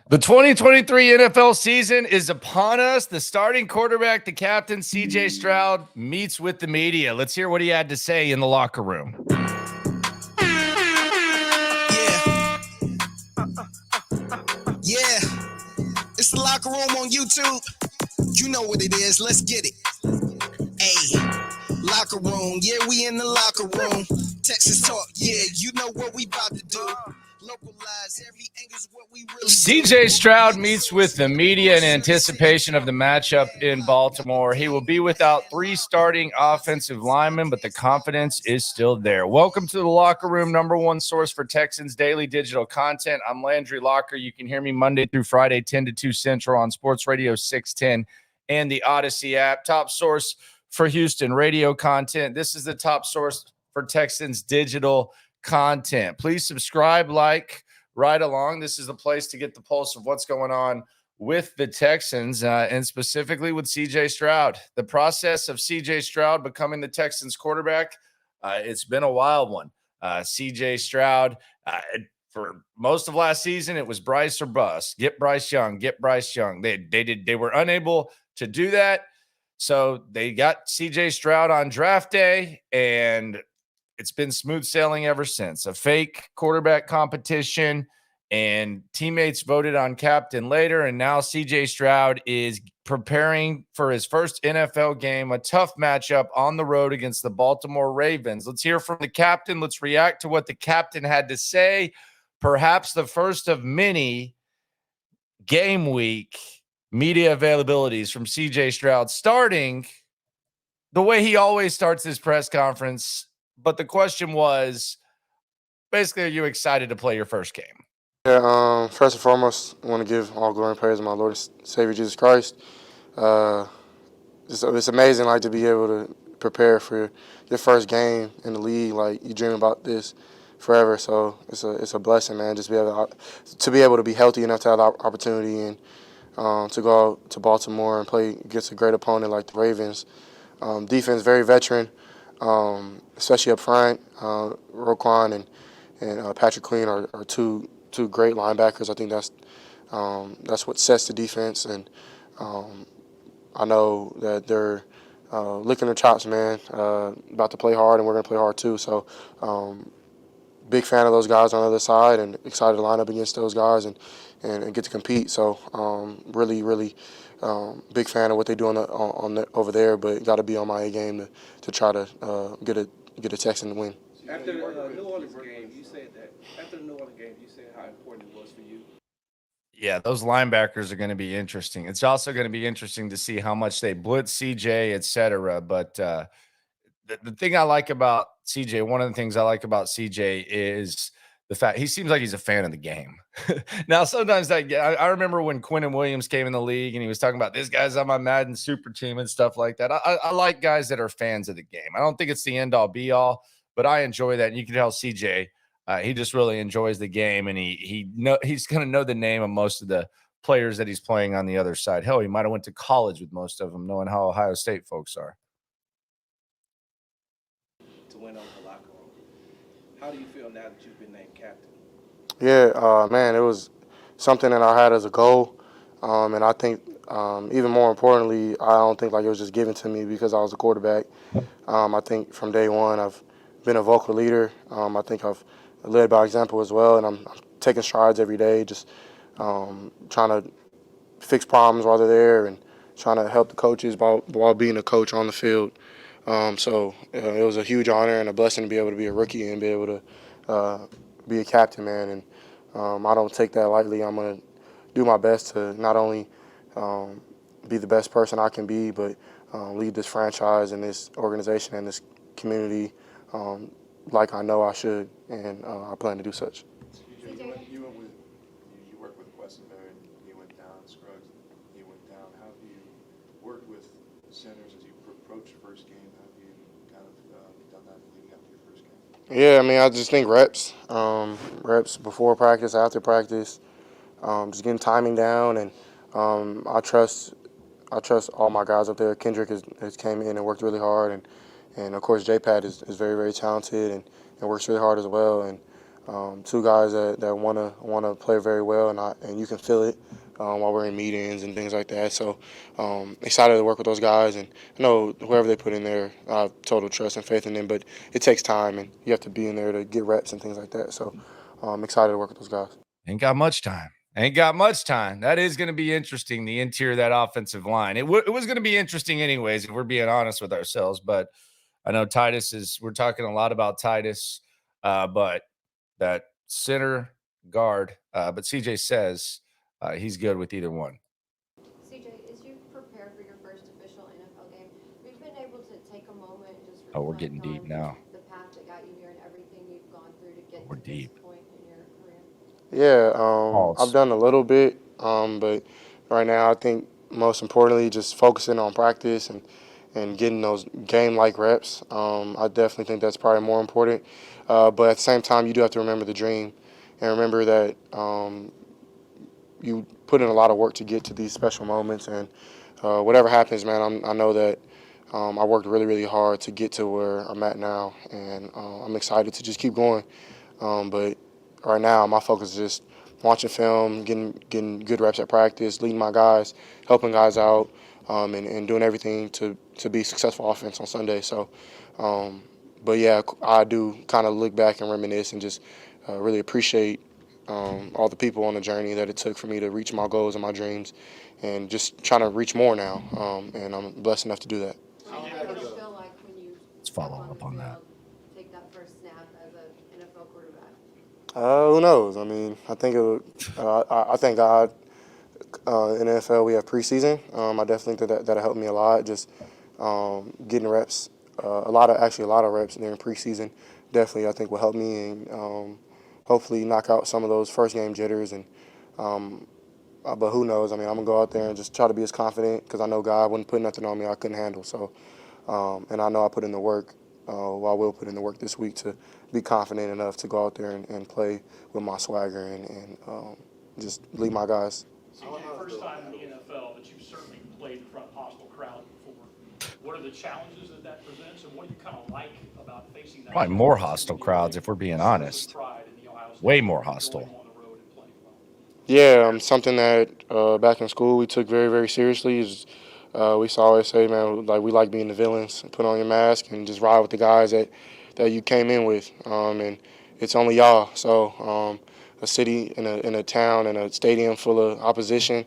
The 2023 NFL season is upon us. The starting quarterback, the captain, CJ Stroud, meets with the media. Let's hear what he had to say in the locker room. Yeah, it's the locker room on YouTube. You know what it is. Let's get it. Hey, locker room. Yeah, we in the locker room. Texas talk. Yeah, you know what we about to do. Localize every angle's what we really CJ Stroud meets with the media in anticipation of the matchup in Baltimore. He will be without 3 starting offensive linemen, but the confidence is still there. Welcome to the locker room, number one source for Texans daily digital content. I'm Landry Locker. You can hear me Monday through Friday, 10 to 2 Central on Sports Radio 610 and the Odyssey app. Top source for Houston radio content. This is the top source for Texans digital content. Please subscribe, like, right along. This is the place to get the pulse of what's going on with the Texans and specifically with CJ Stroud. The process of CJ Stroud becoming the Texans quarterback, it's been a wild one. CJ Stroud, for most of last season, it was Bryce or bust. Get Bryce Young, get Bryce Young. They were unable to do that. So they got CJ Stroud on draft day, and it's been smooth sailing ever since. A fake quarterback competition, and teammates voted on captain later. And now CJ Stroud is preparing for his first NFL game, a tough matchup on the road against the Baltimore Ravens. Let's hear from the captain. Let's react to what the captain had to say. Perhaps the first of many game week media availabilities from CJ Stroud, starting the way he always starts his press conference. But the question was, basically, are you excited to play your first game? Yeah, first and foremost, I want to give all glory and praise to my Lord and Savior Jesus Christ. It's amazing, like, to be able to prepare for your first game in the league. Like, you dream about this forever, so it's a blessing, man. Just to be able to be healthy enough to have the opportunity and to go out to Baltimore and play against a great opponent like the Ravens. Defense very veteran, especially up front. Roquan and Patrick Queen are two great linebackers. I think that's what sets the defense, and I know that they're licking their chops, man. About to play hard, and we're going to play hard too. So, big fan of those guys on the other side, and excited to line up against those guys and get to compete. So, really big fan of what they do over there, but got to be on my A game to try to get a Texan win. After the New Orleans game, you said how important it was for you. Yeah, those linebackers are going to be interesting. It's also going to be interesting to see how much they blitz CJ, et cetera. But the thing I like about CJ, one of the things I like about CJ is the fact he seems like he's a fan of the game. Now, sometimes I remember when Quinnen Williams came in the league and he was talking about this guy's on my Madden super team and stuff like that. I like guys that are fans of the game. I don't think it's the end all be all, but I enjoy that. And you can tell CJ, he just really enjoys the game, and he's going to know the name of most of the players that he's playing on the other side. Hell, he might have went to college with most of them, knowing how Ohio State folks are. To win over the locker room. How do you feel now that you've been named captain? Yeah, man, it was something that I had as a goal, and I think even more importantly, I don't think like it was just given to me because I was a quarterback. I think from day one I've been a vocal leader. I think I've led by example as well, and I'm taking strides every day, just trying to fix problems while they're there and trying to help the coaches while being a coach on the field. So it was a huge honor and a blessing to be able to be a rookie and be able to be a captain, man. And I don't take that lightly. I'm going to do my best to not only be the best person I can be, but lead this franchise and this organization and this community like I know I should, and I plan to do such. You worked with Westenberg, and he went down. Scruggs, he went down. How have you worked with centers as you approach your first game? How have you kind of done that leading up to your first game? Yeah, I mean, I just think reps before practice, after practice, just getting timing down, and I trust all my guys up there. Kendrick has came in and worked really hard, and of course J-Pat is very, very talented and works really hard as well. And two guys that wanna play very well, and you can feel it while we're in meetings and things like that. So excited to work with those guys, and I know whoever they put in there, I have total trust and faith in them. But it takes time, and you have to be in there to get reps and things like that. So I'm excited to work with those guys. Ain't got much time. Ain't got much time. That is going to be interesting, the interior of that offensive line. It was going to be interesting anyways, if we're being honest with ourselves. But I know we're talking a lot about Titus, but that center guard. But CJ says he's good with either one. CJ, as you prepare for your first official NFL game, we've been able to take a moment and just Oh, we're reflect getting deep on now. the path that got you here and everything you've gone through to get We're to deep. this point in your career. Yeah, I've Pulse. done a little bit, but right now I think most importantly just focusing on practice and getting those game-like reps. I definitely think that's probably more important. But at the same time, you do have to remember the dream and remember that you put in a lot of work to get to these special moments. And whatever happens, man, I know that I worked really, really hard to get to where I'm at now, and I'm excited to just keep going. But right now, my focus is just watching film, getting good reps at practice, leading my guys, helping guys out, and doing everything to be successful offense on Sunday. So, but yeah, I do kind of look back and reminisce and just really appreciate all the people on the journey that it took for me to reach my goals and my dreams, and just trying to reach more now. And I'm blessed enough to do that. How did it feel like when you Let's follow step up on the that. field, take that first snap as an NFL quarterback? Who knows? I mean, I thank God. In the NFL, we have preseason. I definitely think that'll help me a lot. Just getting reps, a lot of reps during preseason. Definitely, I think will help me and hopefully knock out some of those first game jitters. And but who knows? I mean, I'm gonna go out there and just try to be as confident because I know God wouldn't put nothing on me I couldn't handle. So, and I know I put in the work. I will put in the work this week to be confident enough to go out there and play with my swagger and just lead my guys. CJ, first time in the NFL, but you've certainly played in front of hostile crowd before. What are the challenges that presents, and what do you kind of like about facing that? Probably more hostile crowds, if we're being honest. Way more hostile. Yeah, something that back in school we took very, very seriously is we used to always say, man, like we like being the villains. Put on your mask and just ride with the guys that you came in with, and it's only y'all. So a city in a town in a stadium full of opposition,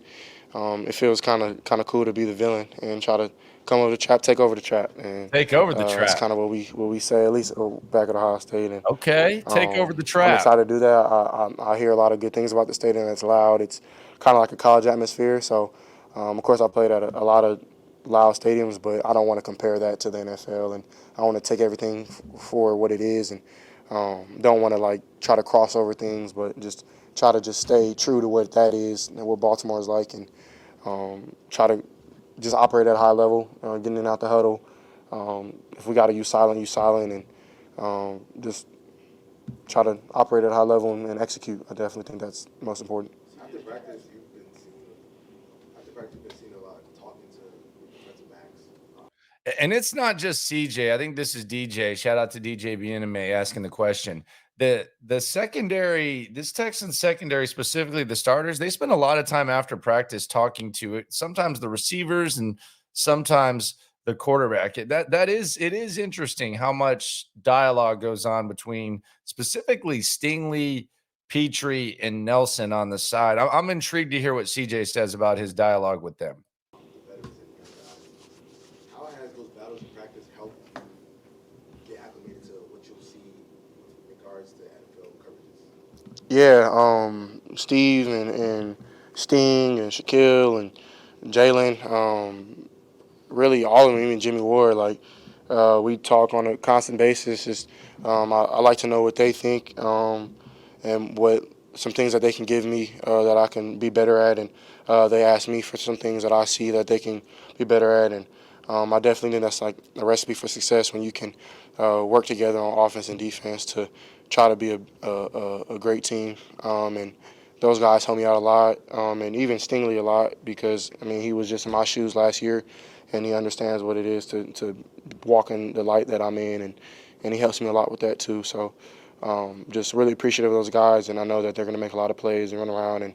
it feels kind of cool to be the villain and try to come over the trap, take over the trap, and Take over the that's trap. kind of what we say at least back at Ohio State. And Okay, take over the I'm trap. excited to do that. I hear a lot of good things about the stadium. It's loud. It's kind of like a college atmosphere. So, of course, I played at a lot of loud stadiums, but I don't want to compare that to the NFL. And I want to take everything for what it is, and don't want to like try to cross over things, but just try to just stay true to what that is and what Baltimore is like, and try to just operate at a high level, getting out the huddle. If we got to use silent, and just try to operate at a high level and execute. I definitely think that's most important. After practice, you've been seeing a lot talking to defensive backs. And it's not just CJ. I think this is DJ. Shout out to DJ Bieneme asking the question. The secondary, this Texans secondary, specifically the starters, they spend a lot of time after practice talking to it. Sometimes the receivers and sometimes the quarterback. It is interesting how much dialogue goes on between specifically Stingley, Petrie, and Nelson on the side. I'm intrigued to hear what CJ says about his dialogue with them. How has those battles in practice helped you get acclimated to what you'll see with regards to NFL coverages? Yeah, Steve and Sting and Shaquille and Jalen, really all of them, even Jimmy Ward, like we talk on a constant basis. Just I like to know what they think, and what some things that they can give me that I can be better at, and they ask me for some things that I see that they can be better at, and I definitely think that's like a recipe for success when you can work together on offense and defense to try to be a great team, and those guys help me out a lot, and even Stingley a lot because I mean he was just in my shoes last year, and he understands what it is to walk in the light that I'm in, and he helps me a lot with that too. So just really appreciative of those guys, and I know that they're going to make a lot of plays and run around,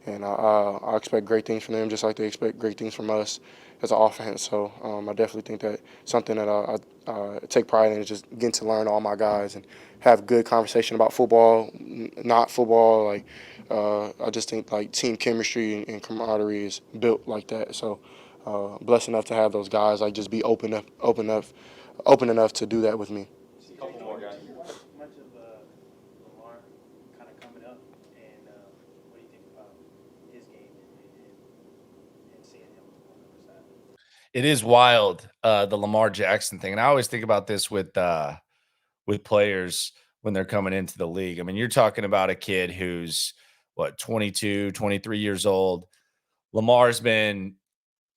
and I expect great things from them, just like they expect great things from us as an offense. So I definitely think that something that I take pride in is just getting to learn all my guys and have good conversation about football, not football. Like I just think like team chemistry and camaraderie is built like that. So blessed enough to have those guys like just be open enough to do that with me. Couple more guys. Much of Lamar kind of coming up, and what do you think about his game and seeing him on the other side? It is wild, the Lamar Jackson thing. And I always think about this with players when they're coming into the league. I mean, you're talking about a kid who's what, 22, 23 years old. Lamar's been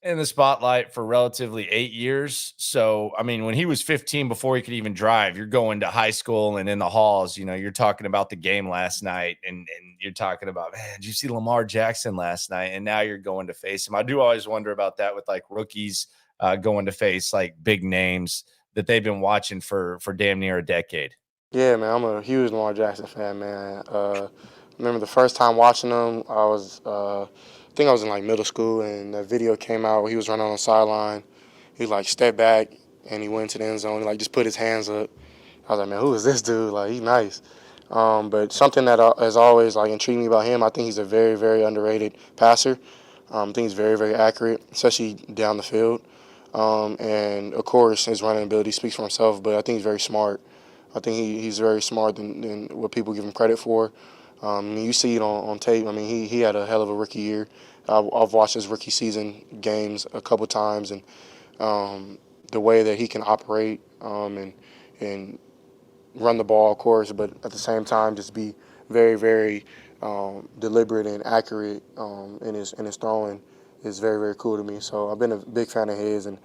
in the spotlight for relatively 8 years. So, I mean, when he was 15, before he could even drive, you're going to high school and in the halls, you're talking about the game last night and you're talking about, man, did you see Lamar Jackson last night? And now you're going to face him. I do always wonder about that with like rookies going to face like big names that they've been watching for damn near a decade. Yeah, man, I'm a huge Lamar Jackson fan, man. Remember the first time watching him, I think I was in like middle school, and the video came out where he was running on the sideline. He like stepped back and he went into the end zone. He like just put his hands up. I was like, man, who is this dude? Like, he's nice. But something that has always like intrigued me about him, I think he's a very, very underrated passer. I think he's very, very accurate, especially down the field. And of course, his running ability speaks for himself. But I think he's very smart. I think he's very smart than what people give him credit for. You see it on tape. I mean, he had a hell of a rookie year. I've watched his rookie season games a couple times, and the way that he can operate and run the ball, of course, but at the same time just be very, very deliberate and accurate in his throwing is very, very cool to me. So I've been a big fan of his, and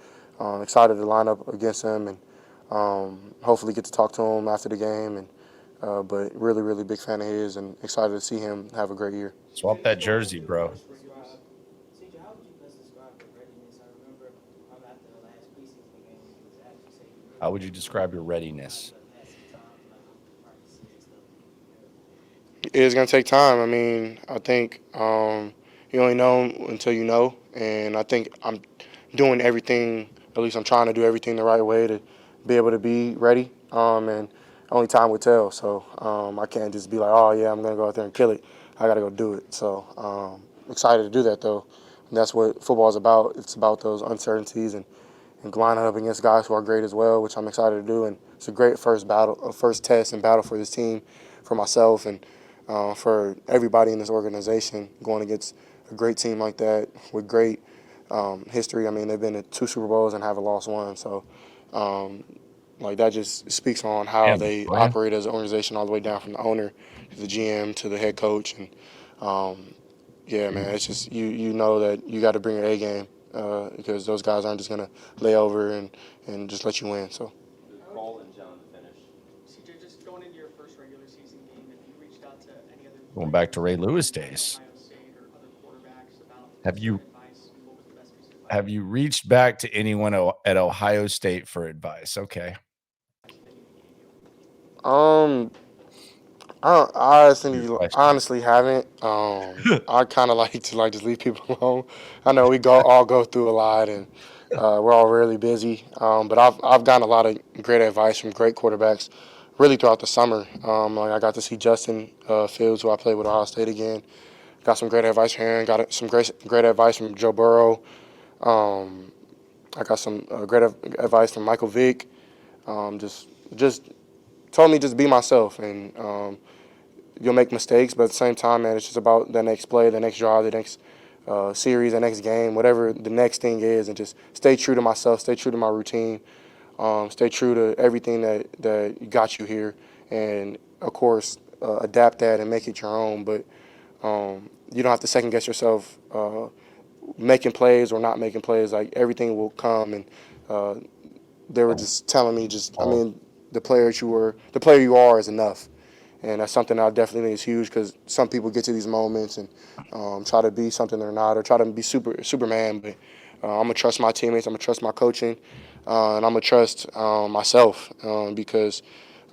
excited to line up against him and hopefully get to talk to him after the game. And but really, really big fan of his, and excited to see him have a great year. Swap that jersey, bro. CJ, how would you best describe your readiness? I remember after the last preseason game, you was actually saying How would you describe your readiness? It is going to take time. I mean, I think you only know until you know, and I think I'm doing everything. At least I'm trying to do everything the right way to be able to be ready. And only time will tell. So I can't just be like, oh yeah, I'm going to go out there and kill it. I got to go do it. So excited to do that though. And that's what football is about. It's about those uncertainties and lining up against guys who are great as well, which I'm excited to do. And it's a great first test and battle for this team, for myself, and for everybody in this organization, going against a great team like that with great history. I mean, they've been to 2 Super Bowls and haven't lost one. So, like, that just speaks on how they operate as an organization, all the way down from the owner to the GM to the head coach. And, yeah, man, it's just you know that you got to bring your A game because those guys aren't just going to lay over and just let you win. So. Paul and John to finish. CJ, just going into your first regular season game, have you reached out to any other Going back to Ray Lewis days. Ohio State or other quarterbacks about Have you advice? What was the best piece of advice? have you reached back to anyone at Ohio State for advice? Okay. I Good question. honestly haven't. I kind of like to just leave people alone. I know we all go through a lot, and we're all really busy. But I've gotten a lot of great advice from great quarterbacks, really throughout the summer. Like I got to see Justin Fields, who I played with Ohio State again. Got some great advice from him. Got some great advice from Joe Burrow. I got some great advice from Michael Vick. Just told me just be myself, and you'll make mistakes, but at the same time, man, it's just about the next play, the next drive, the next series, the next game, whatever the next thing is, and just stay true to myself, stay true to my routine, stay true to everything that got you here, and of course adapt that and make it your own. But you don't have to second guess yourself making plays or not making plays. Like everything will come, and they were just telling me, I mean, the player you are is enough. And that's something I definitely think is huge, because some people get to these moments and try to be something they're not, or try to be Superman. But I'm going to trust my teammates. I'm going to trust my coaching. And I'm going to trust myself because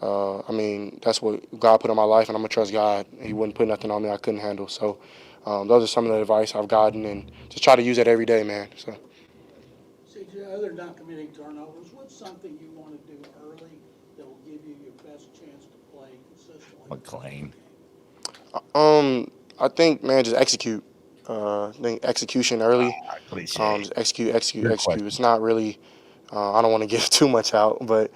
I mean, that's what God put in my life, and I'm going to trust God. He wouldn't put nothing on me I couldn't handle. So those are some of the advice I've gotten, and just try to use it every day, man. So. CJ, other than not committing turnovers, what's something you want to do early that will give you your best chance to play consistently? McLean. I think, man, just execute. I think execution early. Cliche. Just execute. Your question. It's not really. I don't want to give too much out, but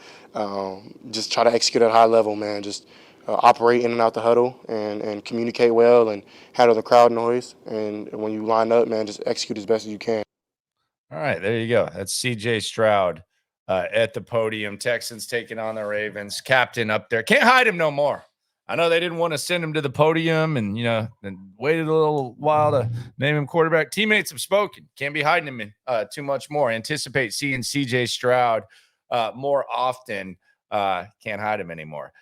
just try to execute at a high level, man. Just operate in and out the huddle and communicate well and handle the crowd noise. And when you line up, man, just execute as best as you can. All right, there you go. That's CJ Stroud at the podium. Texans taking on the Ravens. Captain up there. Can't hide him no more. I know they didn't want to send him to the podium and, and waited a little while to name him quarterback. Teammates have spoken. Can't be hiding him in too much more. Anticipate seeing CJ Stroud more often. Can't hide him anymore.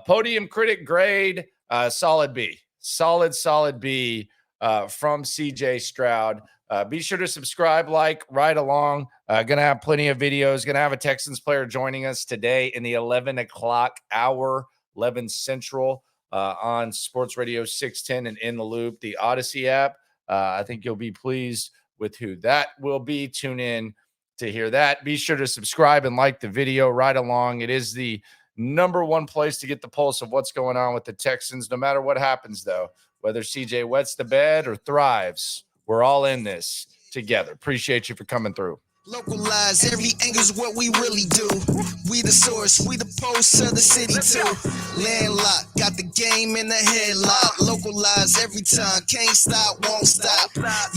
Podium critic grade, solid B. Solid B from CJ Stroud. Be sure to subscribe, right along. Gonna have plenty of videos. Gonna have a Texans player joining us today in the 11 o'clock hour, 11 Central, on Sports Radio 610 and In the Loop, the Odyssey app. I think you'll be pleased with who that will be. Tune in to hear that. Be sure to subscribe and like the video right along. It is the number one place to get the pulse of what's going on with the Texans, no matter what happens, though. Whether CJ wets the bed or thrives, we're all in this together. Appreciate you for coming through. Localize every angle's what we really do. We the source, we the pulse of the city too. Landlocked, got the game in the headlock. Localize every time, can't stop, won't stop.